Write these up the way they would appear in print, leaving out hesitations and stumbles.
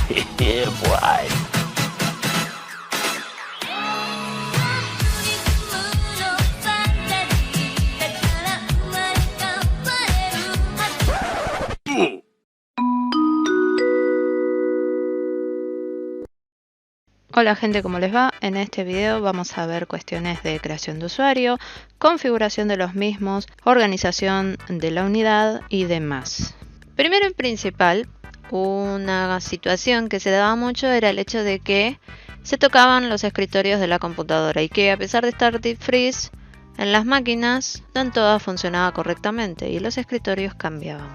Yeah, boy. Hola gente, ¿cómo les va? En este video vamos a ver cuestiones de creación de usuario, configuración de los mismos, organización de la unidad y demás. Primero y principal, una situación que se daba mucho era el hecho de que se tocaban los escritorios de la computadora y que a pesar de estar deep freeze en las máquinas, no todas funcionaba correctamente y los escritorios cambiaban.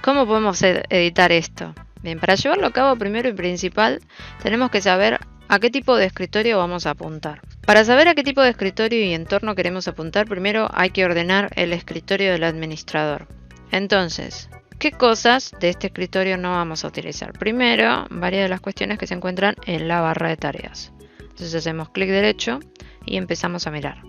¿Cómo podemos editar esto? Bien, para llevarlo a cabo, primero y principal, tenemos que saber a qué tipo de escritorio vamos a apuntar. Para saber a qué tipo de escritorio y entorno queremos apuntar, primero hay que ordenar el escritorio del administrador. Entonces, ¿qué cosas de este escritorio no vamos a utilizar? Primero, varias de las cuestiones que se encuentran en la barra de tareas. Entonces hacemos clic derecho y empezamos a mirar.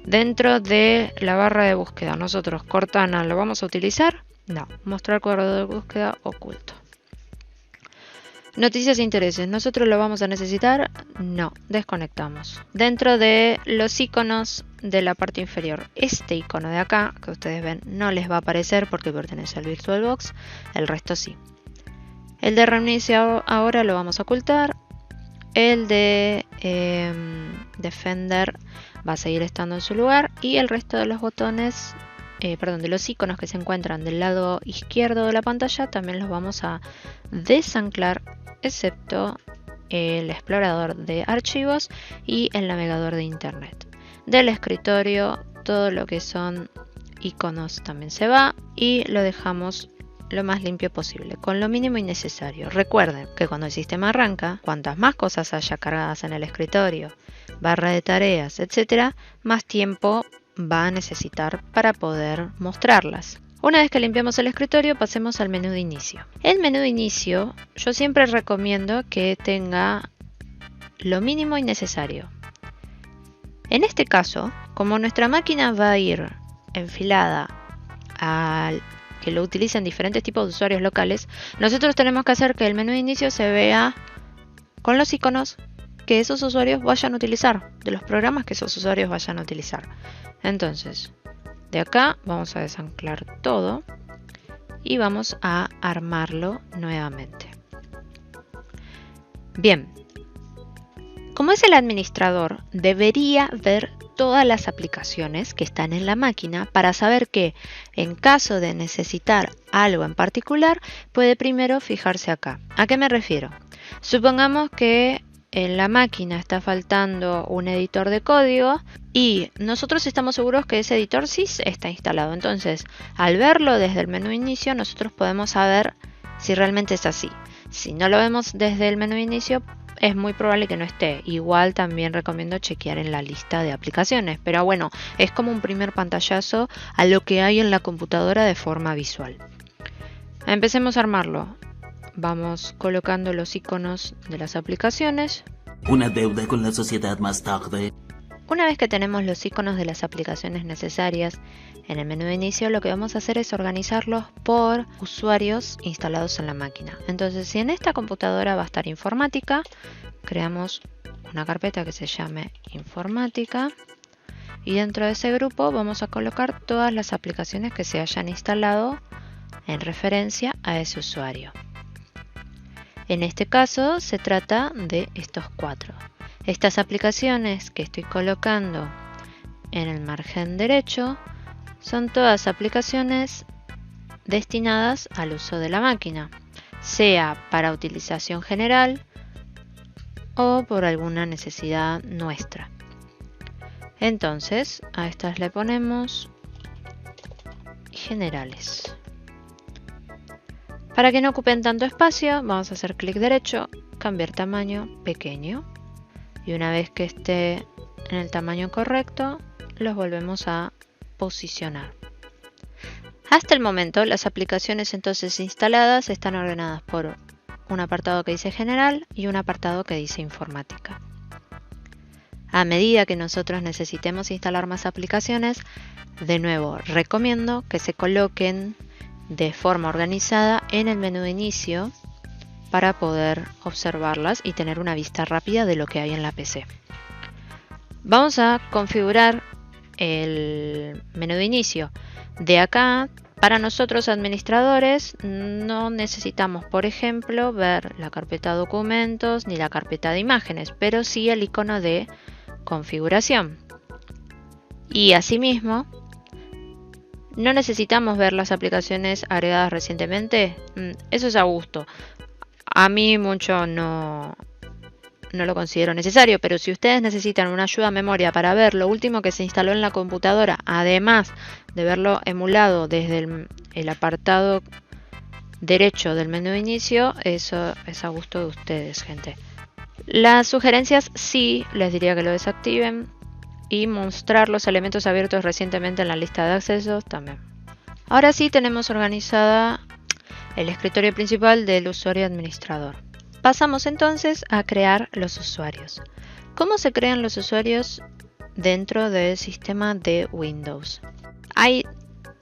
Dentro de la barra de búsqueda, nosotros Cortana, ¿lo vamos a utilizar? No. Mostrar cuadro de búsqueda oculto. Noticias e intereses, ¿nosotros lo vamos a necesitar? No, desconectamos. Dentro de los iconos de la parte inferior, este icono de acá, que ustedes ven, no les va a aparecer porque pertenece al VirtualBox, el resto sí. El de reinicio ahora lo vamos a ocultar. El de Defender va a seguir estando en su lugar y el resto de los botones, de los iconos que se encuentran del lado izquierdo de la pantalla también los vamos a desanclar, excepto el explorador de archivos y el navegador de internet. Del escritorio todo lo que son iconos también se va y lo dejamos lo más limpio posible, con lo mínimo y necesario. Recuerden que cuando el sistema arranca, cuantas más cosas haya cargadas en el escritorio, barra de tareas, etc., más tiempo va a necesitar para poder mostrarlas. Una vez que limpiamos el escritorio, pasemos al menú de inicio. El menú de inicio yo siempre recomiendo que tenga lo mínimo y necesario. En este caso, como nuestra máquina va a ir enfilada al que lo utilicen diferentes tipos de usuarios locales, nosotros tenemos que hacer que el menú de inicio se vea con los iconos que esos usuarios vayan a utilizar, de los programas que esos usuarios vayan a utilizar. Entonces, de acá vamos a desanclar todo y vamos a armarlo nuevamente. Bien, como es el administrador, debería ver todas las aplicaciones que están en la máquina para saber que en caso de necesitar algo en particular puede primero fijarse acá. ¿A qué me refiero? Supongamos que en la máquina está faltando un editor de código y nosotros estamos seguros que ese editor sí está instalado. Entonces, al verlo desde el menú inicio, nosotros podemos saber si realmente es así. Si no lo vemos desde el menú inicio, es muy probable que no esté. Igual también recomiendo chequear en la lista de aplicaciones. Pero bueno, es como un primer pantallazo a lo que hay en la computadora de forma visual. Empecemos a armarlo. Vamos colocando los iconos de las aplicaciones. Una deuda con la sociedad más tarde. Una vez que tenemos los iconos de las aplicaciones necesarias en el menú de inicio, lo que vamos a hacer es organizarlos por usuarios instalados en la máquina. Entonces, si en esta computadora va a estar informática, creamos una carpeta que se llame informática y dentro de ese grupo vamos a colocar todas las aplicaciones que se hayan instalado en referencia a ese usuario. En este caso se trata de estos 4. Estas aplicaciones que estoy colocando en el margen derecho son todas aplicaciones destinadas al uso de la máquina, sea para utilización general o por alguna necesidad nuestra. Entonces, a estas le ponemos generales. Para que no ocupen tanto espacio, vamos a hacer clic derecho, cambiar tamaño, pequeño. Y una vez que esté en el tamaño correcto, los volvemos a posicionar. Hasta el momento, las aplicaciones entonces instaladas están ordenadas por un apartado que dice General y un apartado que dice Informática. A medida que nosotros necesitemos instalar más aplicaciones, de nuevo recomiendo que se coloquen de forma organizada en el menú de inicio para poder observarlas y tener una vista rápida de lo que hay en la PC. Vamos a configurar el menú de inicio. De acá, para nosotros administradores, no necesitamos, por ejemplo, ver la carpeta documentos ni la carpeta de imágenes, pero sí el icono de configuración. Y asimismo, no necesitamos ver las aplicaciones agregadas recientemente. Eso es a gusto. A mí mucho no lo considero necesario, pero si ustedes necesitan una ayuda a memoria para ver lo último que se instaló en la computadora, además de verlo emulado desde el apartado derecho del menú de inicio, eso es a gusto de ustedes, gente. Las sugerencias sí les diría que lo desactiven, y mostrar los elementos abiertos recientemente en la lista de accesos también. Ahora sí tenemos organizada el escritorio principal del usuario administrador. Pasamos entonces a crear los usuarios. ¿Cómo se crean los usuarios dentro del sistema de Windows? Hay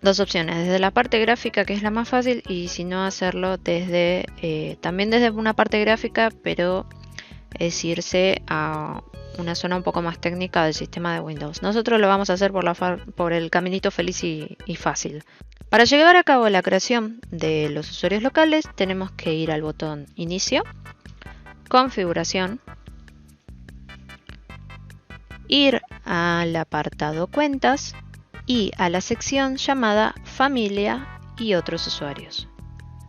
dos opciones, desde la parte gráfica, que es la más fácil, y si no, hacerlo también desde una parte gráfica, pero es irse a una zona un poco más técnica del sistema de Windows. Nosotros lo vamos a hacer por el caminito feliz y fácil. Para llevar a cabo la creación de los usuarios locales, tenemos que ir al botón Inicio, Configuración, ir al apartado Cuentas y a la sección llamada Familia y otros usuarios.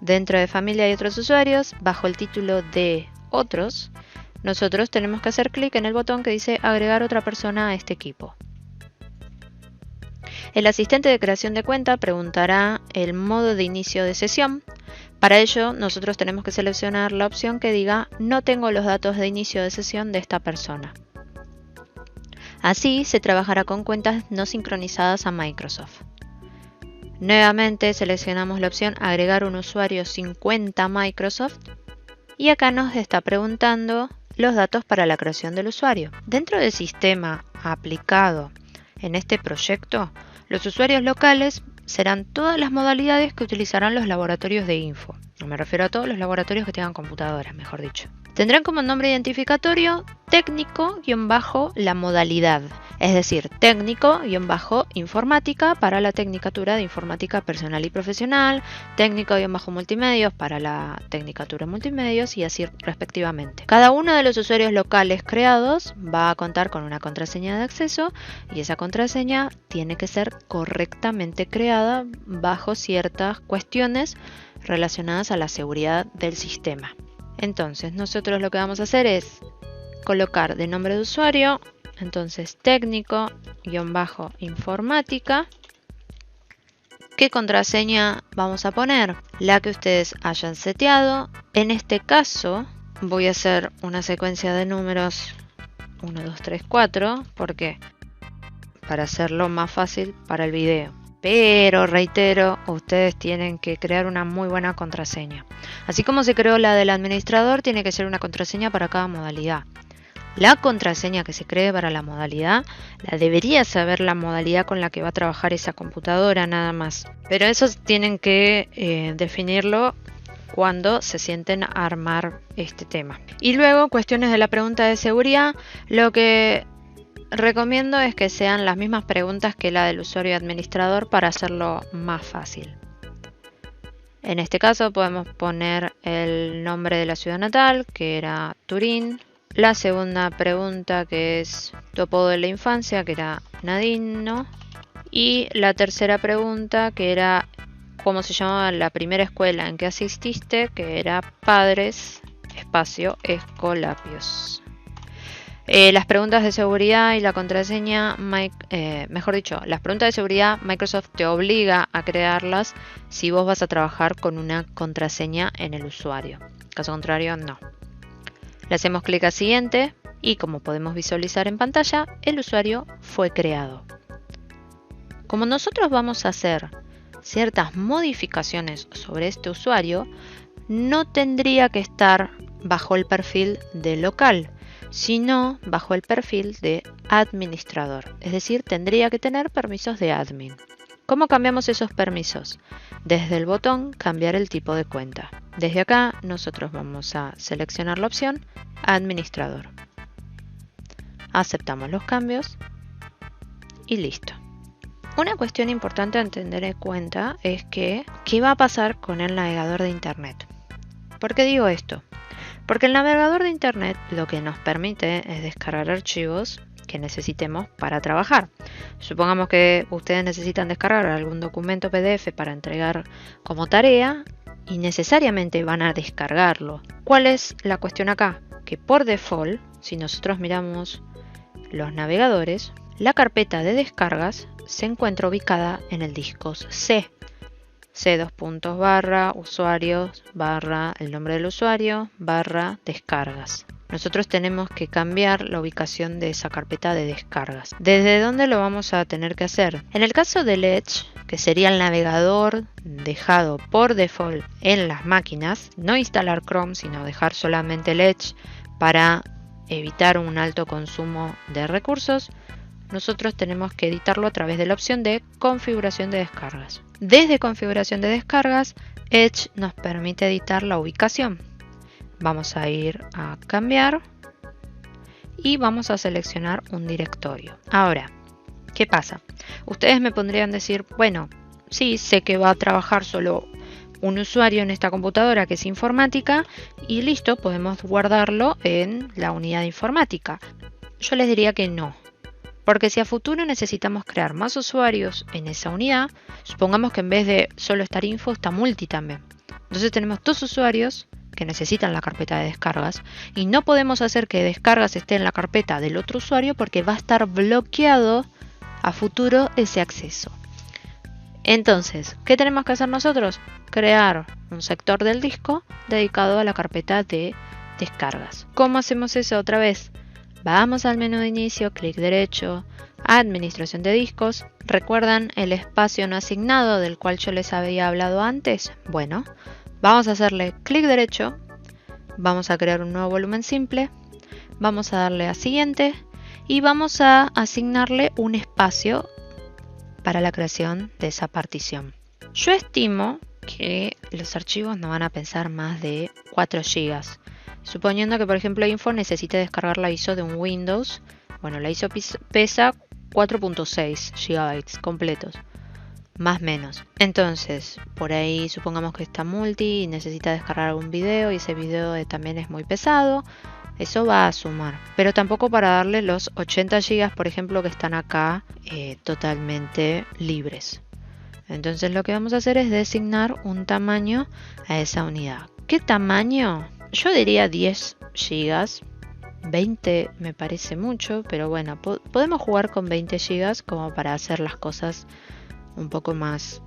Dentro de Familia y otros usuarios, bajo el título de Otros, nosotros tenemos que hacer clic en el botón que dice Agregar otra persona a este equipo. El asistente de creación de cuenta preguntará el modo de inicio de sesión. Para ello, nosotros tenemos que seleccionar la opción que diga No tengo los datos de inicio de sesión de esta persona. Así se trabajará con cuentas no sincronizadas a Microsoft. Nuevamente seleccionamos la opción Agregar un usuario sin cuenta Microsoft y acá nos está preguntando los datos para la creación del usuario. Dentro del sistema aplicado en este proyecto, los usuarios locales serán todas las modalidades que utilizarán los laboratorios de info. Me refiero a todos los laboratorios que tengan computadoras, mejor dicho. Tendrán como nombre identificatorio técnico-la modalidad, es decir, técnico-informática para la tecnicatura de informática personal y profesional, técnico-multimedios para la tecnicatura en multimedios y así respectivamente. Cada uno de los usuarios locales creados va a contar con una contraseña de acceso y esa contraseña tiene que ser correctamente creada bajo ciertas cuestiones relacionadas a la seguridad del sistema. Entonces nosotros lo que vamos a hacer es colocar de nombre de usuario, entonces técnico-informática. ¿Qué contraseña vamos a poner? La que ustedes hayan seteado. En este caso voy a hacer una secuencia de números 1, 2, 3, 4. ¿Por qué? Para hacerlo más fácil para el video. Pero reitero, ustedes tienen que crear una muy buena contraseña. Así como se creó la del administrador, tiene que ser una contraseña para cada modalidad. La contraseña que se cree para la modalidad, la debería saber la modalidad con la que va a trabajar esa computadora nada más. Pero eso tienen que definirlo cuando se sienten a armar este tema. Y luego, cuestiones de la pregunta de seguridad, lo que recomiendo es que sean las mismas preguntas que la del usuario administrador para hacerlo más fácil. En este caso podemos poner el nombre de la ciudad natal, que era Turín. La segunda pregunta, que es tu apodo de la infancia, que era Nadino. Y la tercera pregunta, que era cómo se llamaba la primera escuela en que asististe, que era Padres Espacio Escolapios. Las preguntas de seguridad y la contraseña, las preguntas de seguridad Microsoft te obliga a crearlas si vos vas a trabajar con una contraseña en el usuario. Caso contrario, no. Le hacemos clic a siguiente y como podemos visualizar en pantalla, el usuario fue creado. Como nosotros vamos a hacer ciertas modificaciones sobre este usuario, no tendría que estar bajo el perfil de local, sino bajo el perfil de administrador, es decir, tendría que tener permisos de admin. ¿Cómo cambiamos esos permisos? Desde el botón cambiar el tipo de cuenta. Desde acá nosotros vamos a seleccionar la opción administrador. Aceptamos los cambios y listo. Una cuestión importante a tener en cuenta es que ¿qué va a pasar con el navegador de internet? ¿Por qué digo esto? Porque el navegador de internet lo que nos permite es descargar archivos que necesitemos para trabajar. Supongamos que ustedes necesitan descargar algún documento PDF para entregar como tarea y necesariamente van a descargarlo. ¿Cuál es la cuestión acá? Que por default, si nosotros miramos los navegadores, la carpeta de descargas se encuentra ubicada en el disco C. C:/usuarios/ el nombre del usuario / descargas. Nosotros tenemos que cambiar la ubicación de esa carpeta de descargas. ¿Desde dónde lo vamos a tener que hacer? En el caso del Edge, que sería el navegador dejado por default en las máquinas, no instalar Chrome, sino dejar solamente el Edge para evitar un alto consumo de recursos, nosotros tenemos que editarlo a través de la opción de configuración de descargas. Desde configuración de descargas, Edge nos permite editar la ubicación. Vamos a ir a cambiar y vamos a seleccionar un directorio. Ahora, ¿qué pasa? Ustedes me podrían decir, bueno, sí, sé que va a trabajar solo un usuario en esta computadora que es informática y listo, podemos guardarlo en la unidad de informática. Yo les diría que no. Porque si a futuro necesitamos crear más usuarios en esa unidad, supongamos que en vez de solo estar info está multi también. Entonces tenemos 2 usuarios que necesitan la carpeta de descargas y no podemos hacer que descargas esté en la carpeta del otro usuario porque va a estar bloqueado a futuro ese acceso. Entonces, ¿qué tenemos que hacer nosotros? Crear un sector del disco dedicado a la carpeta de descargas. ¿Cómo hacemos eso otra vez? Vamos al menú de inicio, clic derecho, administración de discos. ¿Recuerdan el espacio no asignado del cual yo les había hablado antes? Bueno, vamos a hacerle clic derecho, vamos a crear un nuevo volumen simple, vamos a darle a siguiente y vamos a asignarle un espacio para la creación de esa partición. Yo estimo que los archivos no van a pesar más de 4 GB. Suponiendo que, por ejemplo, Info necesite descargar la ISO de un Windows. Bueno, la ISO pesa 4.6 GB completos, más o menos. Entonces, por ahí supongamos que está multi y necesita descargar algún video y ese video también es muy pesado. Eso va a sumar, pero tampoco para darle los 80 GB, por ejemplo, que están acá totalmente libres. Entonces lo que vamos a hacer es designar un tamaño a esa unidad. ¿Qué tamaño? Yo diría 10 GB, 20 me parece mucho, pero bueno, podemos jugar con 20 GB como para hacer las cosas un poco más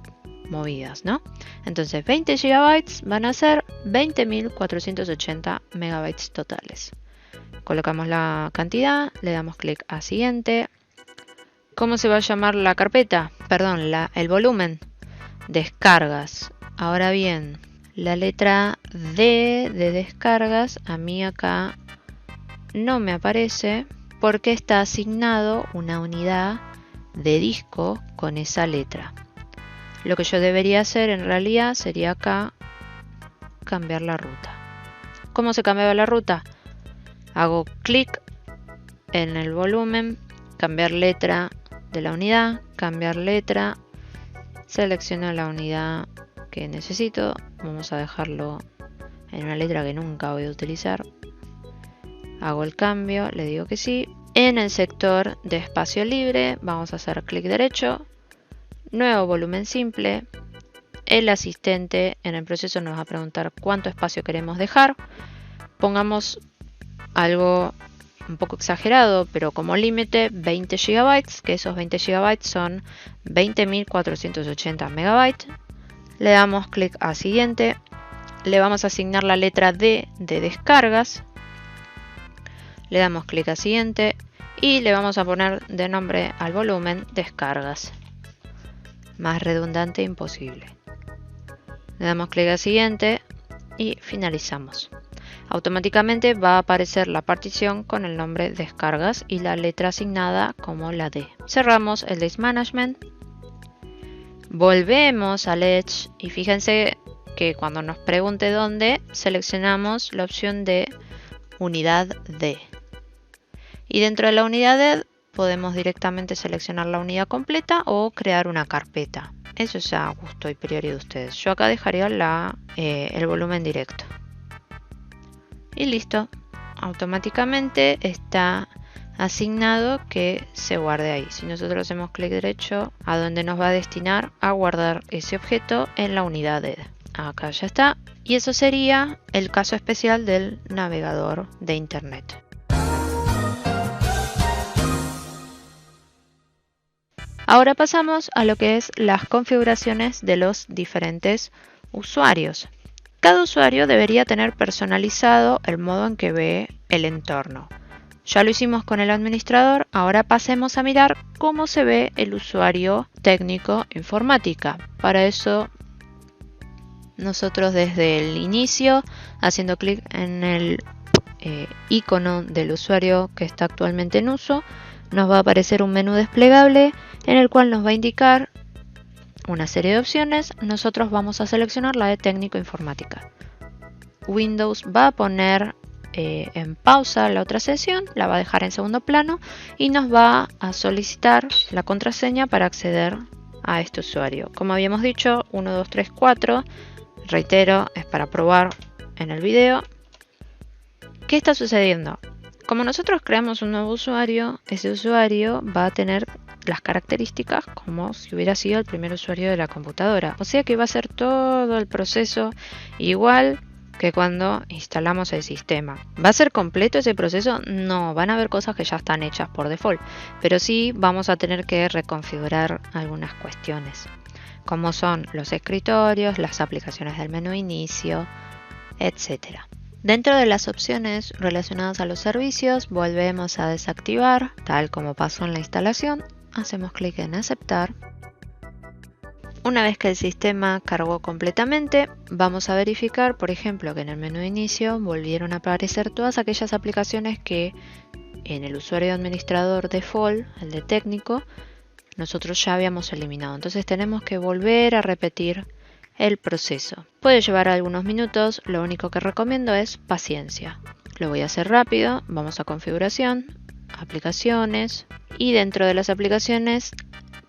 movidas, ¿no? Entonces 20 GB van a ser 20.480 MB totales. Colocamos la cantidad, le damos clic a siguiente. ¿Cómo se va a llamar la carpeta? Perdón, el volumen. Descargas. Ahora bien, la letra D de descargas a mí acá no me aparece porque está asignado una unidad de disco con esa letra. Lo que yo debería hacer en realidad sería acá cambiar la ruta. ¿Cómo se cambiaba la ruta? Hago clic en el volumen, cambiar letra de la unidad, cambiar letra, selecciono la unidad que necesito, vamos a dejarlo en una letra que nunca voy a utilizar, hago el cambio, le digo que sí. En el sector de espacio libre vamos a hacer clic derecho, nuevo volumen simple, el asistente en el proceso nos va a preguntar cuánto espacio queremos dejar, pongamos algo un poco exagerado, pero como límite 20 GB, que esos 20 GB son 20.480 MB. Le damos clic a siguiente, le vamos a asignar la letra D de descargas, le damos clic a siguiente y le vamos a poner de nombre al volumen descargas. Más redundante imposible. Le damos clic a siguiente y finalizamos. Automáticamente va a aparecer la partición con el nombre descargas y la letra asignada como la D. Cerramos el Disk Management. Volvemos al Edge y fíjense que cuando nos pregunte dónde, seleccionamos la opción de unidad D. Y dentro de la unidad D podemos directamente seleccionar la unidad completa o crear una carpeta. Eso es a gusto y priori de ustedes. Yo acá dejaría el volumen directo. Y listo. Automáticamente está asignado que se guarde ahí. Si nosotros hacemos clic derecho, a donde nos va a destinar a guardar ese objeto en la unidad D. Acá ya está. Y eso sería el caso especial del navegador de Internet. Ahora pasamos a lo que es las configuraciones de los diferentes usuarios. Cada usuario debería tener personalizado el modo en que ve el entorno. Ya lo hicimos con el administrador, ahora pasemos a mirar cómo se ve el usuario técnico informática. Para eso nosotros desde el inicio, haciendo clic en el icono del usuario que está actualmente en uso, nos va a aparecer un menú desplegable en el cual nos va a indicar una serie de opciones. Nosotros vamos a seleccionar la de técnico informática. Windows va a poner en pausa la otra sesión, la va a dejar en segundo plano y nos va a solicitar la contraseña para acceder a este usuario. Como habíamos dicho, 1, 2, 3, 4, reitero, es para probar en el video. ¿Qué está sucediendo? Como nosotros creamos un nuevo usuario, ese usuario va a tener las características como si hubiera sido el primer usuario de la computadora. O sea que va a ser todo el proceso igual que cuando instalamos el sistema. ¿Va a ser completo ese proceso? No, van a haber cosas que ya están hechas por default, pero sí vamos a tener que reconfigurar algunas cuestiones, como son los escritorios, las aplicaciones del menú inicio, etc. Dentro de las opciones relacionadas a los servicios, volvemos a desactivar, tal como pasó en la instalación. Hacemos clic en aceptar. Una vez que el sistema cargó completamente, vamos a verificar, por ejemplo, que en el menú de inicio volvieron a aparecer todas aquellas aplicaciones que en el usuario administrador default, el de técnico, nosotros ya habíamos eliminado. Entonces tenemos que volver a repetir el proceso. Puede llevar algunos minutos, lo único que recomiendo es paciencia. Lo voy a hacer rápido, vamos a configuración, aplicaciones y dentro de las aplicaciones,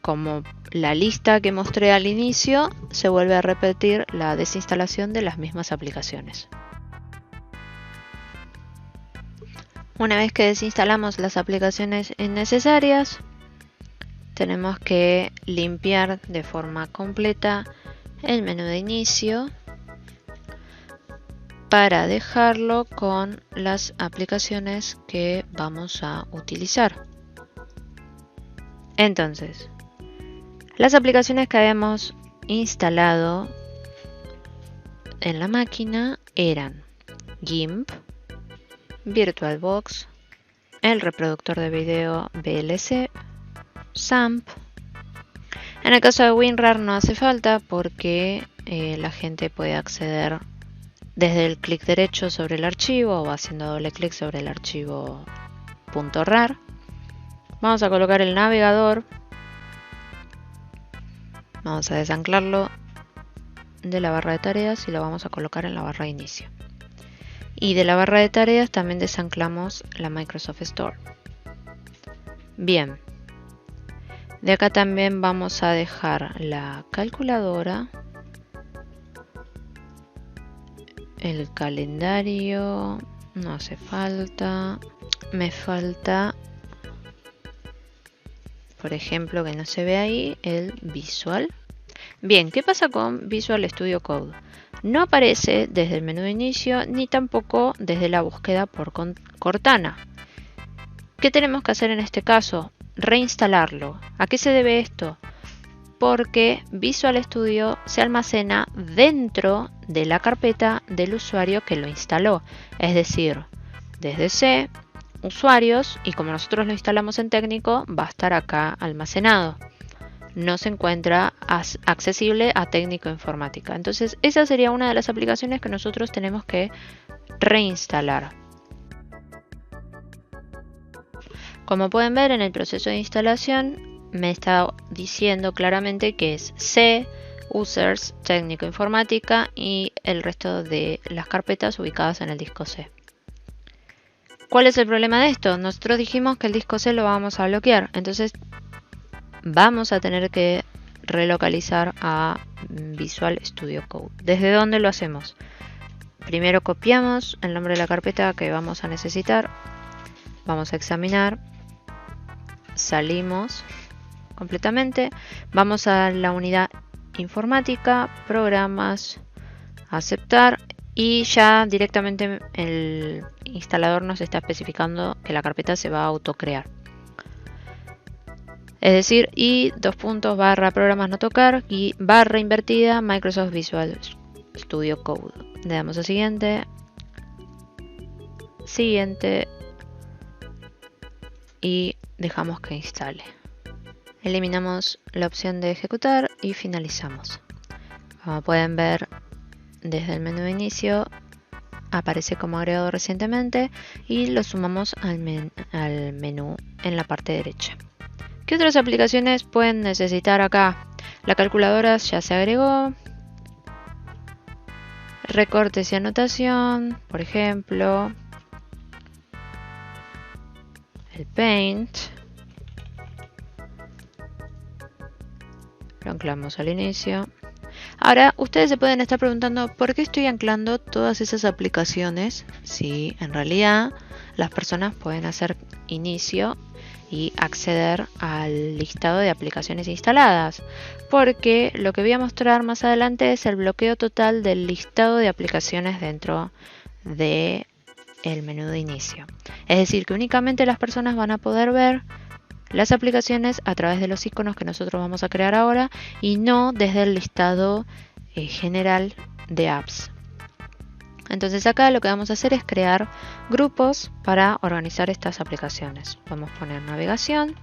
como la lista que mostré al inicio, se vuelve a repetir la desinstalación de las mismas aplicaciones. Una vez que desinstalamos las aplicaciones innecesarias, tenemos que limpiar de forma completa el menú de inicio para dejarlo con las aplicaciones que vamos a utilizar. Entonces, las aplicaciones que habíamos instalado en la máquina eran GIMP, VirtualBox, el reproductor de video VLC, XAMPP. En el caso de WinRAR no hace falta porque la gente puede acceder desde el clic derecho sobre el archivo o haciendo doble clic sobre el archivo .rar. Vamos a colocar el navegador. Vamos a desanclarlo de la barra de tareas y lo vamos a colocar en la barra de inicio. Y de la barra de tareas también desanclamos la Microsoft Store. Bien. De acá también vamos a dejar la calculadora, el calendario, no hace falta, me falta, por ejemplo, que no se ve ahí, el Visual. Bien, ¿qué pasa con Visual Studio Code? No aparece desde el menú de inicio ni tampoco desde la búsqueda por Cortana. ¿Qué tenemos que hacer en este caso? Reinstalarlo. ¿A qué se debe esto? Porque Visual Studio se almacena dentro de la carpeta del usuario que lo instaló. Es decir, desde C, usuarios, y como nosotros lo instalamos en técnico, va a estar acá almacenado. No se encuentra accesible a técnico informática. Entonces, esa sería una de las aplicaciones que nosotros tenemos que reinstalar. Como pueden ver en el proceso de instalación, me está diciendo claramente que es C, Users, Técnico Informática y el resto de las carpetas ubicadas en el disco C. ¿Cuál es el problema de esto? Nosotros dijimos que el disco C lo vamos a bloquear, entonces vamos a tener que relocalizar a Visual Studio Code. ¿Desde dónde lo hacemos? Primero copiamos el nombre de la carpeta que vamos a necesitar, vamos a examinar, salimos completamente, vamos a la unidad informática, programas, aceptar y ya directamente el instalador nos está especificando que la carpeta se va a autocrear. Es decir, y /, programas no tocar y / invertida Microsoft Visual Studio Code. Le damos a siguiente, siguiente y dejamos que instale. Eliminamos la opción de ejecutar y finalizamos. Como pueden ver, desde el menú de inicio aparece como agregado recientemente y lo sumamos al menú en la parte derecha. ¿Qué otras aplicaciones pueden necesitar acá? La calculadora ya se agregó. Recortes y anotación, por ejemplo. El Paint. Lo anclamos al inicio. Ahora, ustedes se pueden estar preguntando ¿por qué estoy anclando todas esas aplicaciones? Si en realidad las personas pueden hacer inicio y acceder al listado de aplicaciones instaladas, porque lo que voy a mostrar más adelante es el bloqueo total del listado de aplicaciones dentro del menú de inicio. Es decir, que únicamente las personas van a poder ver las aplicaciones a través de los iconos que nosotros vamos a crear ahora y no desde el listado general de apps. Entonces acá lo que vamos a hacer es crear grupos para organizar estas aplicaciones. Vamos a poner navegación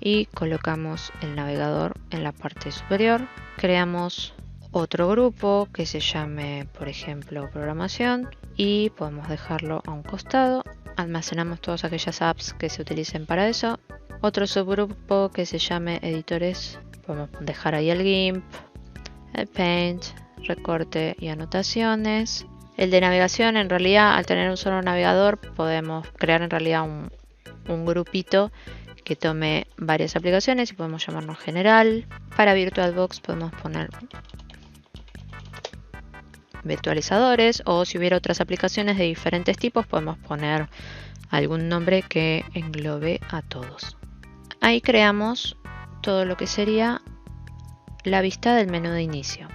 y colocamos el navegador en la parte superior. Creamos otro grupo que se llame, por ejemplo, programación y podemos dejarlo a un costado. Almacenamos todas aquellas apps que se utilicen para eso. Otro subgrupo que se llame editores. Podemos dejar ahí el GIMP, el Paint, recorte y anotaciones. El de navegación, en realidad, al tener un solo navegador, podemos crear en realidad un grupito que tome varias aplicaciones y podemos llamarlo general. Para VirtualBox podemos poner virtualizadores, o si hubiera otras aplicaciones de diferentes tipos podemos poner algún nombre que englobe a todos. Ahí creamos todo lo que sería la vista del menú de inicio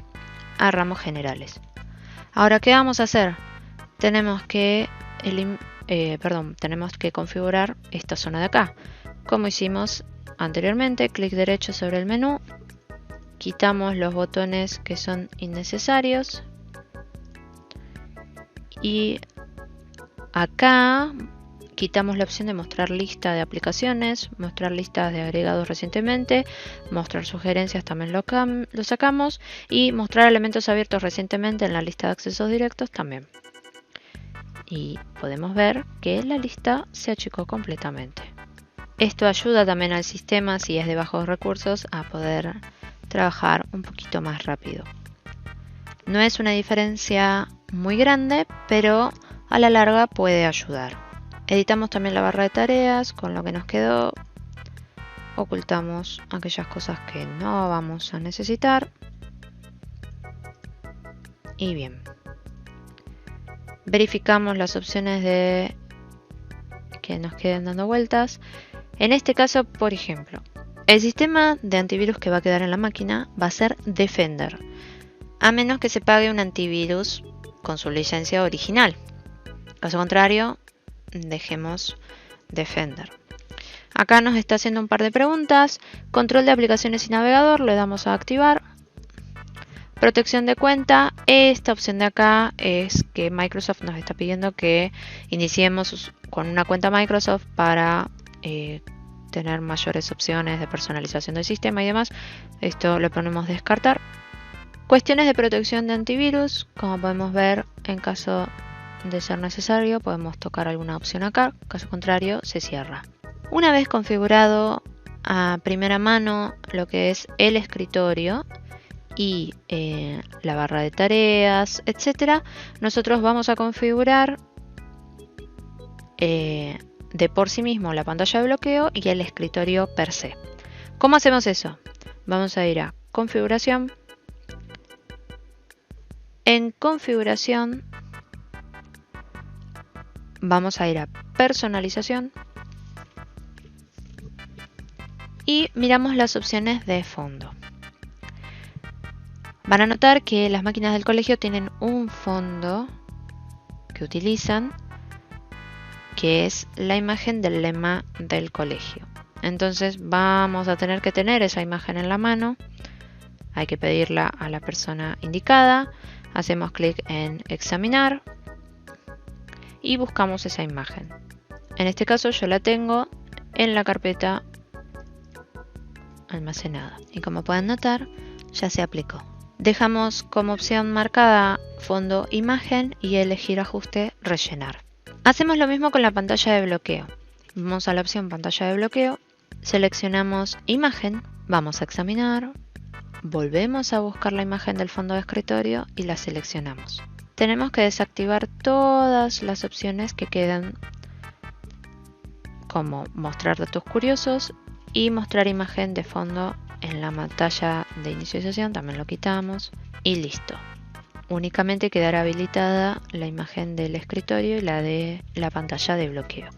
a ramos generales. Ahora, ¿qué vamos a hacer? Tenemos que configurar esta zona de acá. Como hicimos anteriormente, clic derecho sobre el menú, quitamos los botones que son innecesarios y acá quitamos la opción de mostrar lista de aplicaciones, mostrar listas de agregados recientemente, mostrar sugerencias también lo sacamos y mostrar elementos abiertos recientemente en la lista de accesos directos también. Y podemos ver que la lista se achicó completamente. Esto ayuda también al sistema, si es de bajos recursos, a poder trabajar un poquito más rápido. No es una diferencia muy grande, pero a la larga puede ayudar. Editamos también la barra de tareas con lo que nos quedó. Ocultamos aquellas cosas que no vamos a necesitar. Y bien. Verificamos las opciones de que nos queden dando vueltas. En este caso, por ejemplo, el sistema de antivirus que va a quedar en la máquina va a ser Defender, a menos que se pague un antivirus con su licencia original. Caso contrario, dejemos Defender. Acá nos está haciendo un par de preguntas. Control de aplicaciones y navegador, le damos a activar. Protección de cuenta, esta opción de acá es que Microsoft nos está pidiendo que iniciemos con una cuenta Microsoft para tener mayores opciones de personalización del sistema y demás. Esto lo ponemos descartar. Cuestiones de protección de antivirus, como podemos ver, en caso de ser necesario podemos tocar alguna opción acá, caso contrario se cierra. Una vez configurado a primera mano lo que es el escritorio y la barra de tareas, etcétera, nosotros vamos a configurar de por sí mismo la pantalla de bloqueo y el escritorio per se. ¿Cómo hacemos eso? Vamos a ir a configuración. En configuración vamos a ir a personalización y miramos las opciones de fondo. Van a notar que las máquinas del colegio tienen un fondo que utilizan, que es la imagen del lema del colegio. Entonces vamos a tener que tener esa imagen en la mano. Hay que pedirla a la persona indicada. Hacemos clic en examinar y buscamos esa imagen. En este caso yo la tengo en la carpeta almacenada. Y como pueden notar, ya se aplicó. Dejamos como opción marcada fondo imagen y elegir ajuste rellenar. Hacemos lo mismo con la pantalla de bloqueo. Vamos a la opción pantalla de bloqueo, seleccionamos imagen, vamos a examinar, volvemos a buscar la imagen del fondo de escritorio y la seleccionamos. Tenemos que desactivar todas las opciones que quedan, como mostrar datos curiosos y mostrar imagen de fondo en la pantalla de inicio de sesión, también lo quitamos y listo. Únicamente quedará habilitada la imagen del escritorio y la de la pantalla de bloqueo.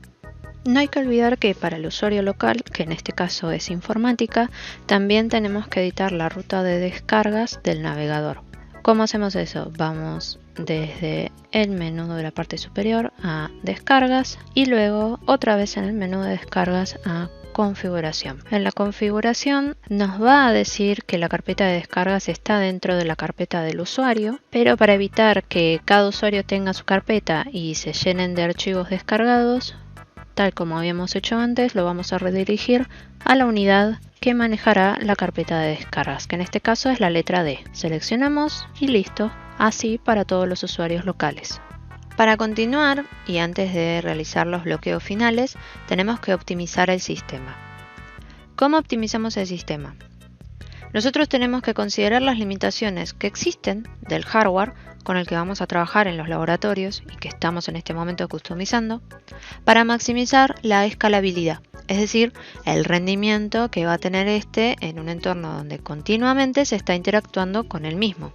No hay que olvidar que para el usuario local, que en este caso es informática, también tenemos que editar la ruta de descargas del navegador. ¿Cómo hacemos eso? Vamos desde el menú de la parte superior a descargas y luego otra vez en el menú de descargas a configuración. En la configuración nos va a decir que la carpeta de descargas está dentro de la carpeta del usuario, pero para evitar que cada usuario tenga su carpeta y se llenen de archivos descargados, tal como habíamos hecho antes, lo vamos a redirigir a la unidad que manejará la carpeta de descargas, que en este caso es la letra D. Seleccionamos y listo, así para todos los usuarios locales. Para continuar, y antes de realizar los bloqueos finales, tenemos que optimizar el sistema. ¿Cómo optimizamos el sistema? Nosotros tenemos que considerar las limitaciones que existen del hardware con el que vamos a trabajar en los laboratorios y que estamos en este momento customizando, para maximizar la escalabilidad, es decir, el rendimiento que va a tener este en un entorno donde continuamente se está interactuando con el mismo.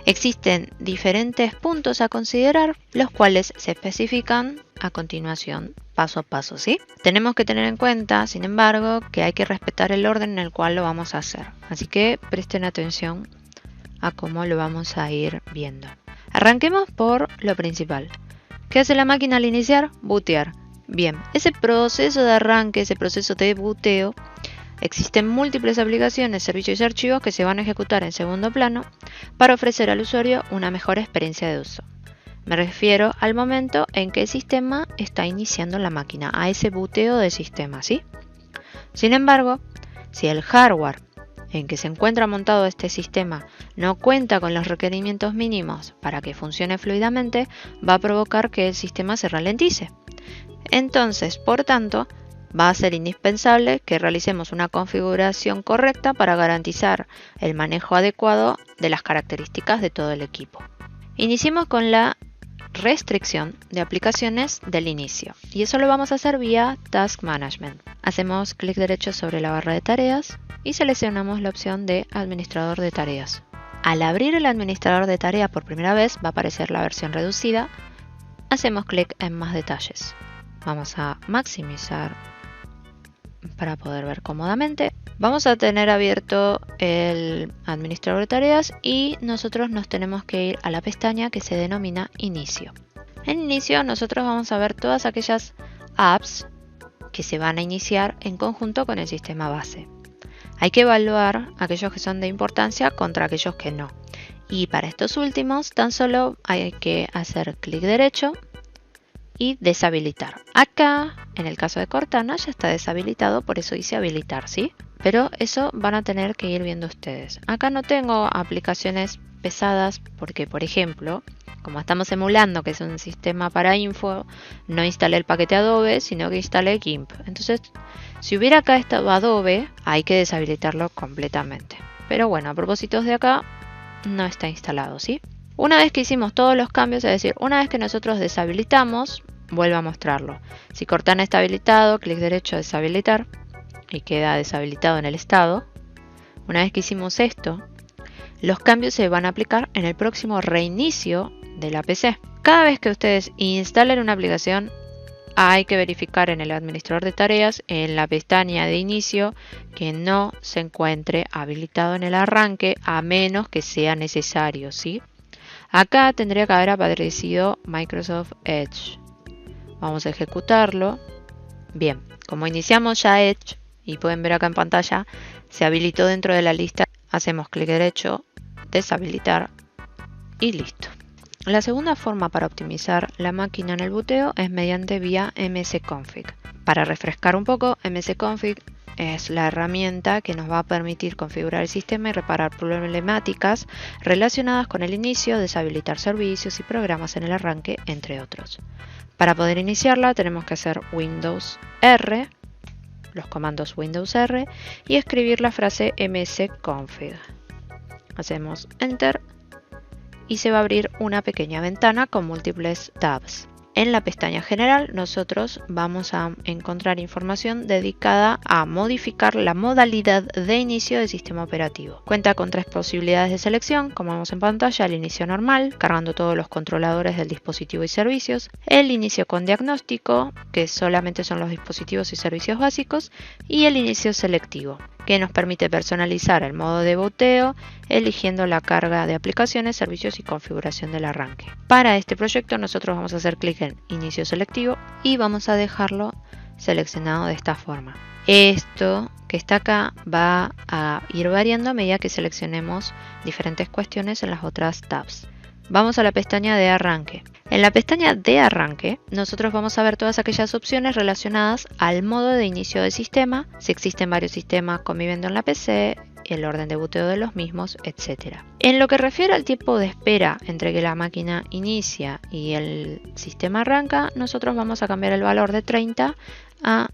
Existen diferentes puntos a considerar, los cuales se especifican a continuación, paso a paso, ¿sí? Tenemos que tener en cuenta, sin embargo, que hay que respetar el orden en el cual lo vamos a hacer. Así que presten atención a cómo lo vamos a ir viendo. Arranquemos por lo principal. ¿Qué hace la máquina al iniciar? Bootear. Bien, ese proceso de arranque, ese proceso de booteo, existen múltiples aplicaciones, servicios y archivos que se van a ejecutar en segundo plano para ofrecer al usuario una mejor experiencia de uso. Me refiero al momento en que el sistema está iniciando la máquina, a ese booteo de sistema, ¿sí? Sin embargo, si el hardware en que se encuentra montado este sistema no cuenta con los requerimientos mínimos para que funcione fluidamente, va a provocar que el sistema se ralentice. Entonces, por tanto, va a ser indispensable que realicemos una configuración correcta para garantizar el manejo adecuado de las características de todo el equipo. Iniciemos con la restricción de aplicaciones del inicio y eso lo vamos a hacer vía Task Management. Hacemos clic derecho sobre la barra de tareas y seleccionamos la opción de Administrador de tareas. Al abrir el administrador de tareas por primera vez va a aparecer la versión reducida. Hacemos clic en Más detalles. Vamos a maximizar para poder ver cómodamente. Vamos a tener abierto el administrador de tareas y nosotros nos tenemos que ir a la pestaña que se denomina Inicio. En Inicio nosotros vamos a ver todas aquellas apps que se van a iniciar en conjunto con el sistema base. Hay que evaluar aquellos que son de importancia contra aquellos que no. Y para estos últimos tan solo hay que hacer clic derecho y deshabilitar. Acá, en el caso de Cortana, ya está deshabilitado, por eso dice habilitar, ¿sí? Pero eso van a tener que ir viendo ustedes. Acá no tengo aplicaciones pesadas porque, por ejemplo, como estamos emulando que es un sistema para info, no instalé el paquete Adobe, sino que instalé GIMP. Entonces, si hubiera acá estado Adobe, hay que deshabilitarlo completamente. Pero bueno, a propósito de acá, no está instalado, ¿sí? Una vez que hicimos todos los cambios, es decir, una vez que nosotros deshabilitamos, vuelve a mostrarlo. Si Cortana está habilitado, clic derecho a deshabilitar y queda deshabilitado en el estado. Una vez que hicimos esto, los cambios se van a aplicar en el próximo reinicio de la PC. Cada vez que ustedes instalen una aplicación, hay que verificar en el administrador de tareas, en la pestaña de inicio, que no se encuentre habilitado en el arranque, a menos que sea necesario, ¿sí? Acá tendría que haber aparecido Microsoft Edge. Vamos a ejecutarlo. Bien, como iniciamos ya Edge, y pueden ver acá en pantalla, se habilitó dentro de la lista. Hacemos clic derecho, deshabilitar y listo. La segunda forma para optimizar la máquina en el boteo es mediante vía msconfig. Para refrescar un poco, msconfig es la herramienta que nos va a permitir configurar el sistema y reparar problemáticas relacionadas con el inicio, deshabilitar servicios y programas en el arranque, entre otros. Para poder iniciarla tenemos que hacer Windows R, los comandos Windows R, y escribir la frase msconfig. Hacemos Enter y se va a abrir una pequeña ventana con múltiples tabs. En la pestaña general nosotros vamos a encontrar información dedicada a modificar la modalidad de inicio del sistema operativo. Cuenta con 3 posibilidades de selección, como vemos en pantalla: el inicio normal, cargando todos los controladores del dispositivo y servicios; el inicio con diagnóstico, que solamente son los dispositivos y servicios básicos; y el inicio selectivo, que nos permite personalizar el modo de boteo, eligiendo la carga de aplicaciones, servicios y configuración del arranque. Para este proyecto nosotros vamos a hacer clic en inicio selectivo y vamos a dejarlo seleccionado de esta forma. Esto que está acá va a ir variando a medida que seleccionemos diferentes cuestiones en las otras tabs. Vamos a la pestaña de arranque. En la pestaña de arranque nosotros vamos a ver todas aquellas opciones relacionadas al modo de inicio del sistema, si existen varios sistemas conviviendo en la PC, el orden de boteo de los mismos, etc. En lo que refiere al tiempo de espera entre que la máquina inicia y el sistema arranca, nosotros vamos a cambiar el valor de 30 a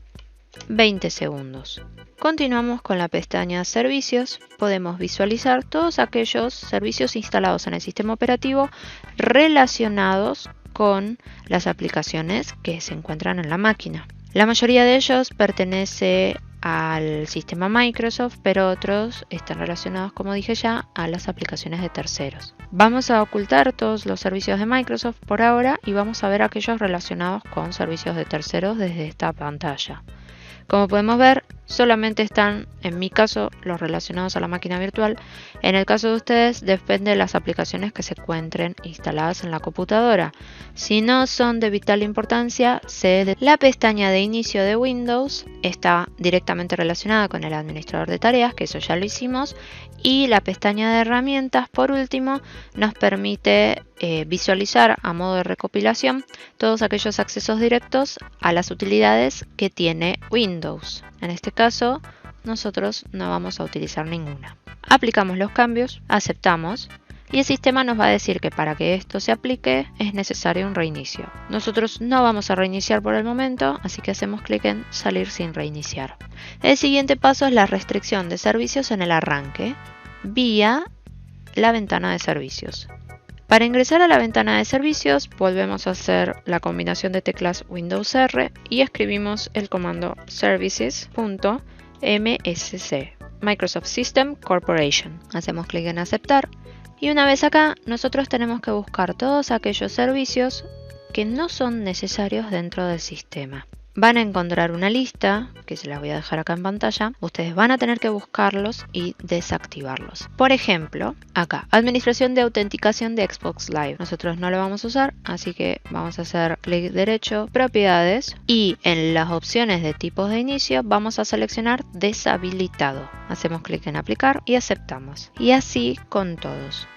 20 segundos. Continuamos con la pestaña Servicios. Podemos visualizar todos aquellos servicios instalados en el sistema operativo relacionados con las aplicaciones que se encuentran en la máquina. La mayoría de ellos pertenece al sistema Microsoft, pero otros están relacionados, como dije ya, a las aplicaciones de terceros. Vamos a ocultar todos los servicios de Microsoft por ahora y vamos a ver aquellos relacionados con servicios de terceros desde esta pantalla. Como podemos ver, solamente están, en mi caso, los relacionados a la máquina virtual. En el caso de ustedes, depende de las aplicaciones que se encuentren instaladas en la computadora. Si no son de vital importancia, la pestaña de inicio de Windows está directamente relacionada con el administrador de tareas, que eso ya lo hicimos, y la pestaña de herramientas, por último, nos permite visualizar a modo de recopilación todos aquellos accesos directos a las utilidades que tiene Windows. En este caso, nosotros no vamos a utilizar ninguna. Aplicamos los cambios, aceptamos y el sistema nos va a decir que para que esto se aplique es necesario un reinicio. Nosotros no vamos a reiniciar por el momento, así que hacemos clic en salir sin reiniciar. El siguiente paso es la restricción de servicios en el arranque vía la ventana de servicios. Para ingresar a la ventana de servicios, volvemos a hacer la combinación de teclas Windows R y escribimos el comando services.msc, Microsoft System Corporation. Hacemos clic en aceptar y una vez acá, nosotros tenemos que buscar todos aquellos servicios que no son necesarios dentro del sistema. Van a encontrar una lista, que se las voy a dejar acá en pantalla. Ustedes van a tener que buscarlos y desactivarlos. Por ejemplo, acá, administración de autenticación de Xbox Live. Nosotros no lo vamos a usar, así que vamos a hacer clic derecho, propiedades, y en las opciones de tipos de inicio vamos a seleccionar deshabilitado. Hacemos clic en aplicar y aceptamos. Y así con todos.